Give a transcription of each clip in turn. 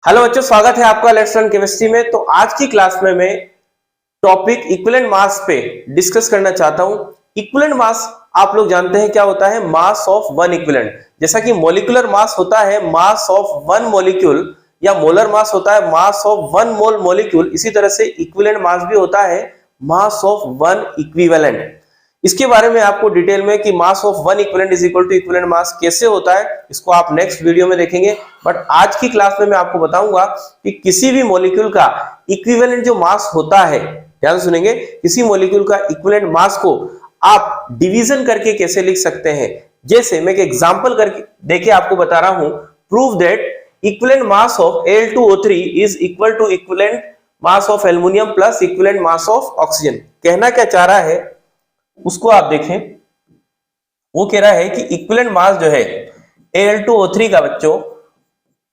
Hello बच्चों, स्वागत है आपका लेट्स लर्न केमिस्ट्री में। तो आज की क्लास में मैं टॉपिक इक्विवेलेंट मास पे डिस्कस करना चाहता हूं। इक्विवेलेंट मास आप लोग जानते हैं क्या होता है, मास ऑफ वन इक्विवेलेंट। जैसा कि मॉलिक्यूलर मास होता है मास ऑफ वन मॉलिक्यूल या मोलर मास होता है मास ऑफ वन मोल मॉलिक्यूल, इसी तरह से इक्विवेलेंट मास भी होता है मास ऑफ वन इक्विवेलेंट। इसके बारे में आपको डिटेल में कि mass of one equivalent is equal to equivalent mass कैसे होता है, इसको आप नेक्स्ट वीडियो में देखेंगे। बट आज की क्लास में मैं आपको बताऊंगा कि किसी भी मॉलिक्यूल का इक्विवेलेंट जो मास होता है, ध्यान सुनेंगे, किसी मॉलिक्यूल का इक्विवेलेंट मास को आप डिवीजन करके कैसे लिख सकते हैं। जैसे मैं एक एग्जांपल करके देके आपको बता रहा हूं, prove that equivalent mass of Al2O3 is equal to equivalent mass of aluminium plus equivalent mass of oxygen. कहना क्या चाह रहा है उसको आप देखें। वो कह रहा है कि इक्विवेलेंट मास जो है Al2O3 का बच्चों,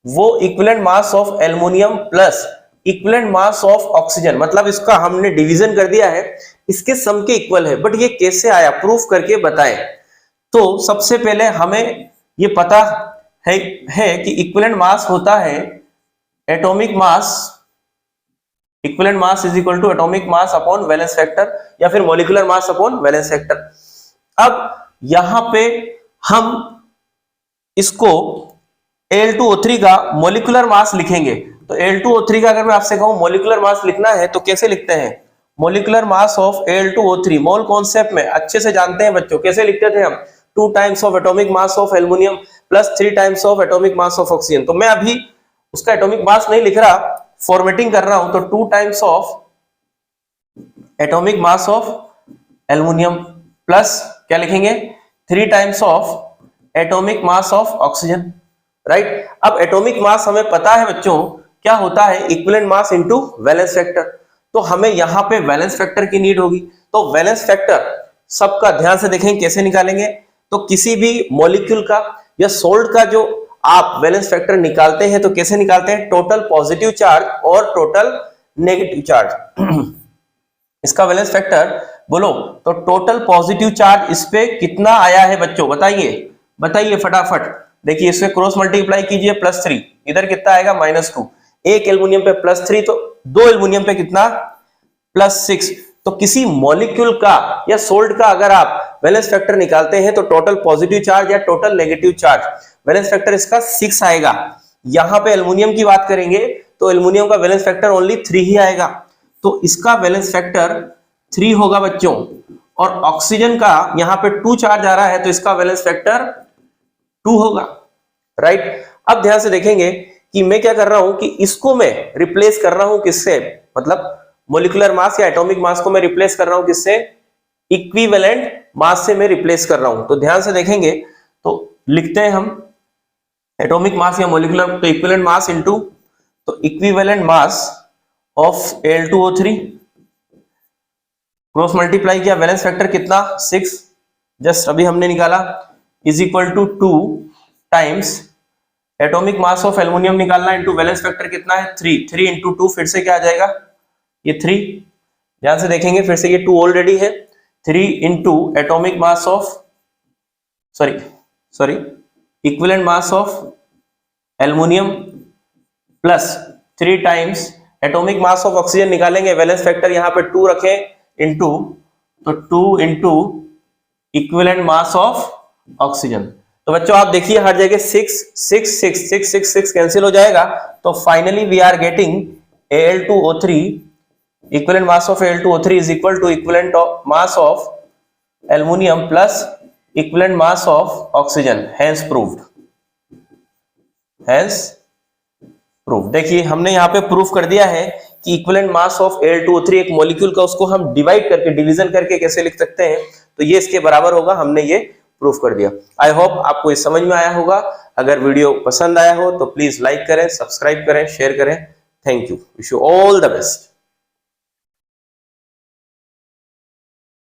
वो equivalent mass of aluminium plus equivalent mass of oxygen, मतलब इसका हमने डिवीजन कर दिया है, इसके सम के इक्वल है। बट ये कैसे आया, प्रूफ करके बताएं। तो सबसे पहले हमें ये पता है कि इक्विवेलेंट मास होता है atomic mass, equivalent mass is equal to atomic mass upon valence factor या फिर molecular mass upon valence factor. अब यहां पे हम इसको Al2O3 का मॉलिक्यूलर मास लिखेंगे। तो Al2O3 का अगर मैं आपसे कहूं मॉलिक्यूलर मास लिखना है तो कैसे लिखते हैं, molecular mass of Al2O3 mole concept में अच्छे से जानते हैं बच्चों। कैसे लिखते थे हम, 2 times of atomic mass of aluminium plus 3 times of atomic mass of oxygen. तो मैं अभी उसका एटॉमिक मास नहीं लिख रहा, फॉर्मेटिंग कर रहा हूं। तो 2 times of atomic mass of aluminium plus क्या लिखेंगे, 3 times of atomic mass of oxygen, right. अब एटॉमिक मास हमें पता है बच्चों क्या होता है, equivalent mass into valence factor. तो हमें यहां पे वैलेंस फैक्टर की नीड होगी। तो वैलेंस फैक्टर सबका ध्यान से देखें कैसे निकालेंगे। तो किसी भी मॉलिक्यूल का या सोल्ट का जो आप वैलेंस फैक्टर निकालते हैं तो कैसे निकालते हैं, टोटल पॉजिटिव चार्ज और टोटल नेगेटिव चार्ज। इसका वैलेंस फैक्टर बोलो तो टोटल पॉजिटिव चार्ज इस पे कितना आया है बच्चों, बताइए फटाफट। देखिए इससे क्रॉस मल्टीप्लाई कीजिए, +3, इधर कितना आएगा -2। एक एल्युमिनियम पे +3 तो 2 एल्युमिनियम पे कितना, +6। तो किसी मॉलिक्यूल का या सोल्ट का अगर आप वैलेंस फैक्टर निकालते हैं तो टोटल पॉजिटिव चार्ज या total negative charge, valence factor इसका 6 आएगा। यहां पे एल्युमिनियम की बात करेंगे तो एल्युमिनियम का वैलेंस फैक्टर ओनली 3 ही आएगा। तो इसका वैलेंस फैक्टर 3 होगा बच्चों। और ऑक्सीजन का यहां पे 2 चार्ज आ रहा है तो इसका वैलेंस फैक्टर 2 होगा, राइट। अब ध्यान से देखेंगे कि मैं क्या कर रहा हूं कि इसको मैं रिप्लेस कर रहा हूं किससे, मतलब मॉलिक्यूलर मास या एटॉमिक मास को मैं रिप्लेस कर रहा हूं किससे, इक्विवेलेंट मास से मैं रिप्लेस कर रहा हूं। तो ध्यान से देखेंगे तो लिखते हैं हम एटॉमिक मास या मॉलिक्यूलर, तो इक्विवेलेंट मास इनटू, तो equivalent mass of Al2O3 cross multiply किया, वैलेंस फैक्टर कितना 6, जस्ट अभी हमने निकाला, is equal to 2 times atomic mass of aluminium निकालना इनटू वैलेंस फैक्टर कितना है 3, 3 इंटू 2 फिर से क्या आ जाएगा, ये 3। ध्यान से देखेंगे फिर से ये 2 ऑलरेडी है, 3 into atomic mass of sorry equivalent mass of aluminium plus 3 times atomic mass of oxygen निकालेंगे, वैलेंस फैक्टर यहाँ पे 2 रखें इंटू, तो 2 into equivalent mass of oxygen. तो बच्चों आप देखिए हर जगह 6 कैंसिल हो जाएगा। तो finally we are getting Al2O3, equivalent mass of Al2O3 is equal to equivalent mass of aluminium plus equivalent mass of oxygen, hence proved, देखिए हमने यहाँ पे प्रूफ कर दिया है कि इक्विवेलेंट मास ऑफ Al2O3 एक मॉलिक्यूल का, उसको हम डिवाइड करके डिवीजन करके कैसे लिख सकते हैं, तो ये इसके बराबर होगा। हमने ये प्रूफ कर दिया। आई होप आपको ये समझ में आया होगा। अगर वीडियो पसंद आया हो तो प्लीज लाइक करें, सब्सक्राइब करें, शेयर करें। Thank you, wish you all the best.